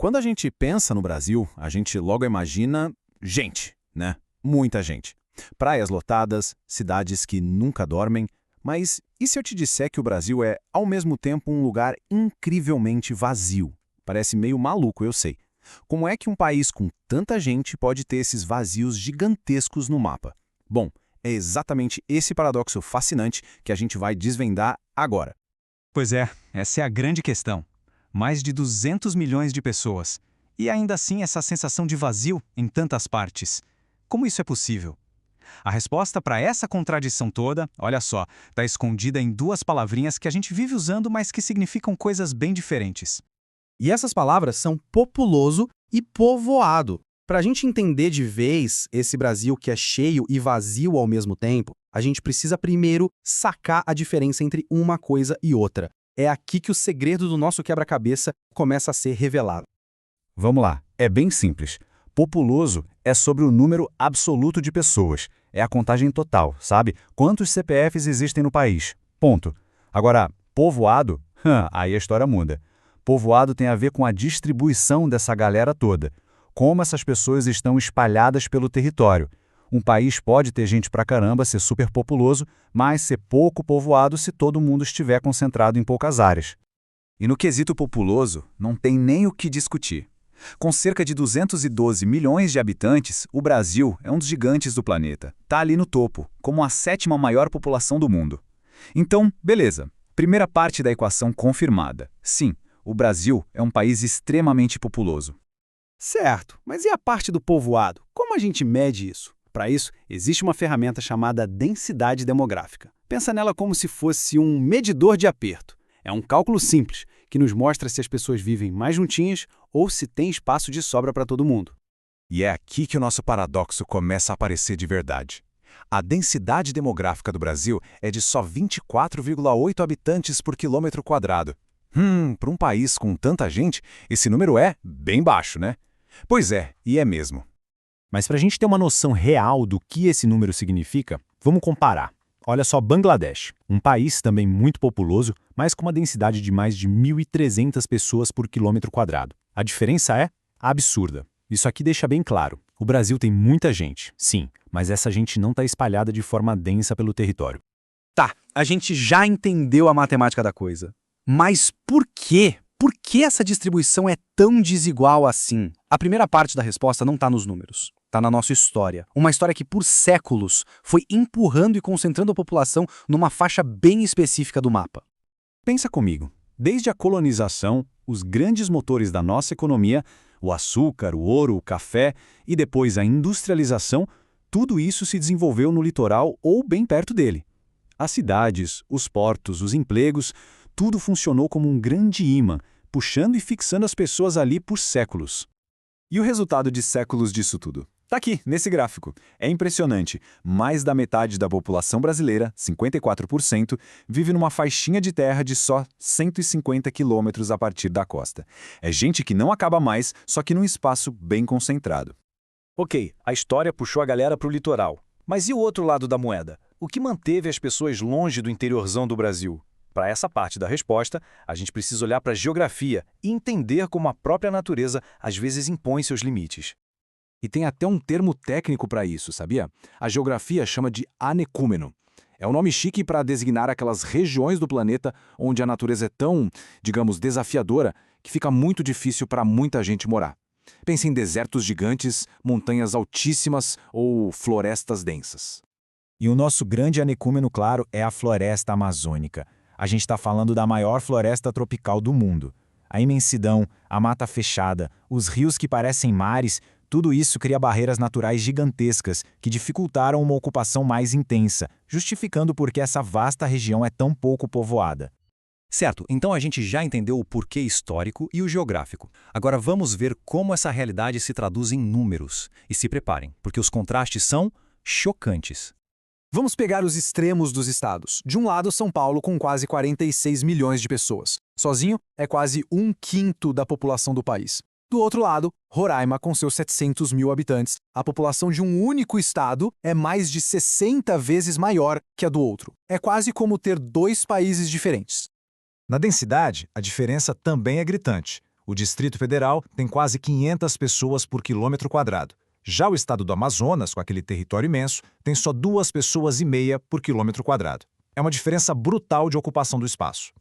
Quando a gente pensa no Brasil, a gente logo imagina gente, né? Muita gente. Praias lotadas, cidades que nunca dormem. Mas e se eu te disser que o Brasil é, ao mesmo tempo, um lugar incrivelmente vazio? Parece meio maluco, eu sei. Como é que um país com tanta gente pode ter esses vazios gigantescos no mapa? Bom, é exatamente esse paradoxo fascinante que a gente vai desvendar agora. Pois é, essa é a grande questão. Mais de 200 milhões de pessoas. E ainda assim essa sensação de vazio em tantas partes. Como isso é possível? A resposta para essa contradição toda, olha só, está escondida em duas palavrinhas que a gente vive usando, mas que significam coisas bem diferentes. E essas palavras são populoso e povoado. Para a gente entender de vez esse Brasil que é cheio e vazio ao mesmo tempo, a gente precisa primeiro sacar a diferença entre uma coisa e outra. É aqui que o segredo do nosso quebra-cabeça começa a ser revelado. Vamos lá, é bem simples. Populoso é sobre o número absoluto de pessoas. É a contagem total, sabe? Quantos CPFs existem no país? Ponto. Agora, povoado? Aí a história muda. Povoado tem a ver com a distribuição dessa galera toda. Como essas pessoas estão espalhadas pelo território. Um país pode ter gente pra caramba, ser superpopuloso, mas ser pouco povoado se todo mundo estiver concentrado em poucas áreas. E no quesito populoso, não tem nem o que discutir. Com cerca de 212 milhões de habitantes, o Brasil é um dos gigantes do planeta. Tá ali no topo, como a sétima maior população do mundo. Então, beleza. Primeira parte da equação confirmada. Sim, o Brasil é um país extremamente populoso. Certo, mas e a parte do povoado? Como a gente mede isso? Para isso, existe uma ferramenta chamada densidade demográfica. Pensa nela como se fosse um medidor de aperto. É um cálculo simples, que nos mostra se as pessoas vivem mais juntinhas ou se tem espaço de sobra para todo mundo. E é aqui que o nosso paradoxo começa a aparecer de verdade. A densidade demográfica do Brasil é de só 24,8 habitantes por quilômetro quadrado. Para um país com tanta gente, esse número é bem baixo, né? Pois é, e é mesmo. Mas para a gente ter uma noção real do que esse número significa, vamos comparar. Olha só Bangladesh, um país também muito populoso, mas com uma densidade de mais de 1.300 pessoas por quilômetro quadrado. A diferença é absurda. Isso aqui deixa bem claro. O Brasil tem muita gente, sim, mas essa gente não está espalhada de forma densa pelo território. Tá, a gente já entendeu a matemática da coisa. Mas por quê? Por que essa distribuição é tão desigual assim? A primeira parte da resposta não está nos números. Está na nossa história. Uma história que, por séculos, foi empurrando e concentrando a população numa faixa bem específica do mapa. Pensa comigo. Desde a colonização, os grandes motores da nossa economia, o açúcar, o ouro, o café e depois a industrialização, tudo isso se desenvolveu no litoral ou bem perto dele. As cidades, os portos, os empregos, tudo funcionou como um grande ímã, puxando e fixando as pessoas ali por séculos. E o resultado de séculos disso tudo? Tá aqui, nesse gráfico. É impressionante. Mais da metade da população brasileira, 54%, vive numa faixinha de terra de só 150 quilômetros a partir da costa. É gente que não acaba mais, só que num espaço bem concentrado. Ok, a história puxou a galera para o litoral. Mas e o outro lado da moeda? O que manteve as pessoas longe do interiorzão do Brasil? Para essa parte da resposta, a gente precisa olhar para a geografia e entender como a própria natureza às vezes impõe seus limites. E tem até um termo técnico para isso, sabia? A geografia chama de anecúmeno. É um nome chique para designar aquelas regiões do planeta onde a natureza é tão, digamos, desafiadora que fica muito difícil para muita gente morar. Pense em desertos gigantes, montanhas altíssimas ou florestas densas. E o nosso grande anecúmeno, claro, é a floresta amazônica. A gente está falando da maior floresta tropical do mundo. A imensidão, a mata fechada, os rios que parecem mares, tudo isso cria barreiras naturais gigantescas que dificultaram uma ocupação mais intensa, justificando por que essa vasta região é tão pouco povoada. Certo, então a gente já entendeu o porquê histórico e o geográfico. Agora vamos ver como essa realidade se traduz em números. E se preparem, porque os contrastes são chocantes. Vamos pegar os extremos dos estados. De um lado, São Paulo, com quase 46 milhões de pessoas. Sozinho, é quase 1/5 da população do país. Do outro lado, Roraima, com seus 700 mil habitantes. A população de um único estado é mais de 60 vezes maior que a do outro. É quase como ter dois países diferentes. Na densidade, a diferença também é gritante. O Distrito Federal tem quase 500 pessoas por quilômetro quadrado. Já o estado do Amazonas, com aquele território imenso, tem só 2,5 pessoas por quilômetro quadrado. É uma diferença brutal de ocupação do espaço.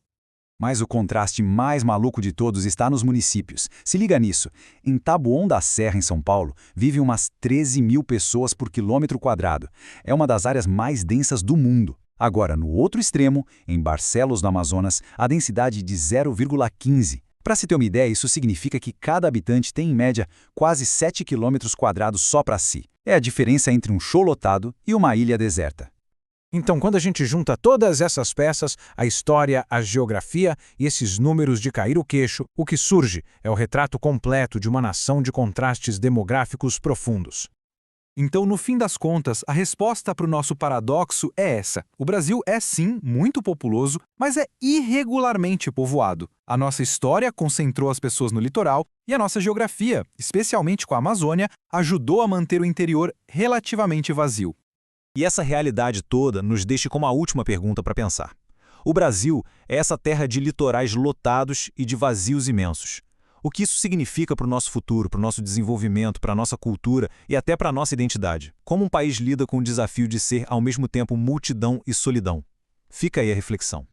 Mas o contraste mais maluco de todos está nos municípios. Se liga nisso. Em Taboão da Serra, em São Paulo, vivem umas 13 mil pessoas por quilômetro quadrado. É uma das áreas mais densas do mundo. Agora, no outro extremo, em Barcelos, no Amazonas, a densidade é de 0,15. Para se ter uma ideia, isso significa que cada habitante tem, em média, quase 7 quilômetros quadrados só para si. É a diferença entre um show lotado e uma ilha deserta. Então, quando a gente junta todas essas peças, a história, a geografia e esses números de cair o queixo, o que surge é o retrato completo de uma nação de contrastes demográficos profundos. Então, no fim das contas, a resposta para o nosso paradoxo é essa. O Brasil é, sim, muito populoso, mas é irregularmente povoado. A nossa história concentrou as pessoas no litoral e a nossa geografia, especialmente com a Amazônia, ajudou a manter o interior relativamente vazio. E essa realidade toda nos deixa com uma última pergunta para pensar. O Brasil é essa terra de litorais lotados e de vazios imensos. O que isso significa para o nosso futuro, para o nosso desenvolvimento, para a nossa cultura e até para a nossa identidade? Como um país lida com o desafio de ser, ao mesmo tempo, multidão e solidão? Fica aí a reflexão.